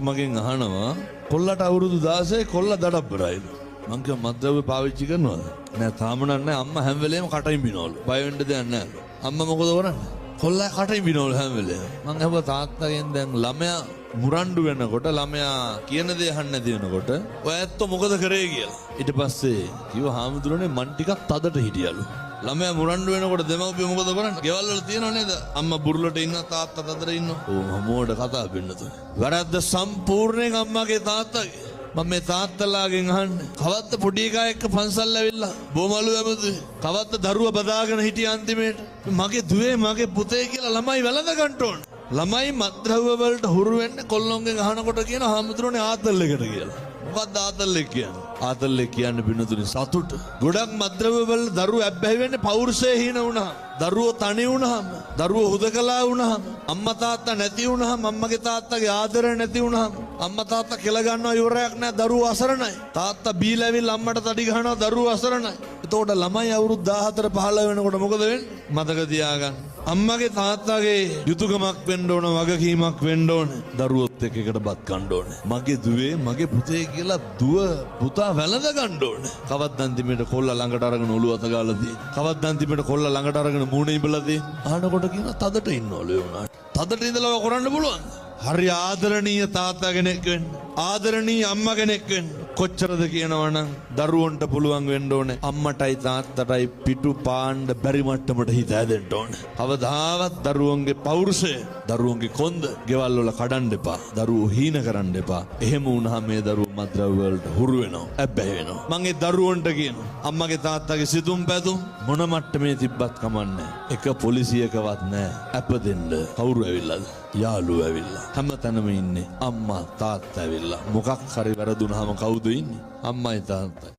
මගෙන් අහනවා කොල්ලට අවුරුදු 16 කොල්ල දඩබ්බරයිලු. මං කිව්වා මද්ද්‍රව්‍ය පාවිච්චි කරනවද? නෑ තාම නෑ අම්මා හැම වෙලේම කටින් බිනවලු. බය වෙන්න දෙයක් නෑ. අම්මා මොකද කරන්නේ? කොල්ලා කටින් බිනවලු හැම වෙලේම. මං අහුවා තාත්තගෙන් දැන් ළමයා මුරණ්ඩු වෙනකොට ළමයා කියන දේ අහන්න නැති වෙනකොට ඔය ඇත්ත මොකද කරේ කියලා. ඊට පස්සේ කිව්වා හාමුදුරනේ මං ටිකක් තදට හිටියලු. ළමයා මුරණ්ඩු වෙනකොට දෙමව්පියෝ මොකද කරන්නේ? ගෙවල් වල තියෙනව නේද? අම්මා බුරුලට ඉන්න තාත්තා තදට ඉන්නවා. ඕ මොඩ කතා වෙන්නතුනේ. වැරද්ද සම්පූර්ණයෙන් අම්මාගේ තාත්තගේ. මම මේ තාත්තලාගෙන් අහන්නේ කවද්ද පොඩි එකා එක්ක පන්සල් ඇවිල්ලා බොමලු ඇමතුයි. කවද්ද දරුවා බදාගෙන හිටිය අන්තිමේට. මගේ දුවේ මගේ පුතේ කියලා ළමයි වැළඳ ගන්න ඕන. ළමයි මත්ද්‍රව්‍ය වලට හුරු වෙන්නේ කොල්ලොන්ගෙන් අහනකොට කියන හාමුදුරනේ ආතල් එකට කියලා. මොකක්ද ආතල් එක කියන්නේ? ආතල් එක කියන්නේ පින්නතුනි සතුට. ගොඩක් මත්ද්‍රව්‍ය වල දරුවෝ ඇබ්බැහි වෙන්නේ පෞරුෂය හීන වුණාම. දරුවෝ තනි වුණාම, දරුවෝ හුදකලා වුණාම, අම්මා තාත්තා නැති වුණාම, අම්මගේ තාත්තගේ ආදරය නැති වුණාම, අම්මා තාත්තා කෙල ගන්නවා ඉවරයක් නැහැ දරුවෝ අසරණයි. තාත්තා බීලා ඇවිල්ලා අම්මට තඩි ගහනවා දරුවෝ අසරණයි. එතකොට ළමයි අවුරුදු 14 15 වෙනකොට මොකද වෙන්නේ? මතක තියාගන්න. අම්මගේ තාත්තගේ යුතුයකමක් වෙන්න ඕන, වගකීමක් වෙන්න ඕන. දරුවොත් එක්ක එකට බත් කන්න ඕන. මගේ දුවේ, මගේ පුතේ කියලා දුව පුතා වැළඳ ගන්න ඕන. කවද්ද අන්තිමේට කොල්ලා ළඟට අරගෙන ඔළුව අත ගාලා තියෙන. කවද්ද අන්තිමේට කොල්ලා ළඟට අරගෙන මූණ ඉඹලා තියෙන. අහනකොට කියන තදට ඉන්නවලු ඒ උනාට. තදට ඉඳලා ඔය කරන්න පුළුවන්. හරි ආදරණීය තාත්තා කෙනෙක් වෙන්න. ආදරණීය අම්මා කෙනෙක් වෙන්න. කොච්චරද කියනවනම් දරුවන්ට පුළුවන් වෙන්න ඕනේ අම්මටයි තාත්තටයි පිටු පාණ්ඩ බැරි මට්ටමට හිත හැදෙන්න ඕනේ. කවදාවත් දරුවන්ගේ පෞරුෂය, දරුවන්ගේ කොන්ද ගෙවල් වල කඩන්න එපා. දරුවෝ හීන කරන්න එපා. එහෙම වුණාම මේ දරුවෝ මත්ද්‍රව්‍ය වලට හුරු වෙනවා. ඇබ්බැහි වෙනවා. මම ඒ දරුවන්ට කියනවා අම්මගේ තාත්තගේ සිතුම් පැතුම් මොන මට්ටමේ තිබ්බත් කමන්නේ. එක පොලිසියකවත් නැහැ. අප දෙන්න කවුරු ඇවිල්ලාද? යාළුවෝ ඇවිල්ලා. හැමතැනම ඉන්නේ අම්මා තාත්තා ඇවිල්ලා. මොකක් හරි වැරදුනහම කවුද ඉන්නේ? අම්මයි තාත්තයි.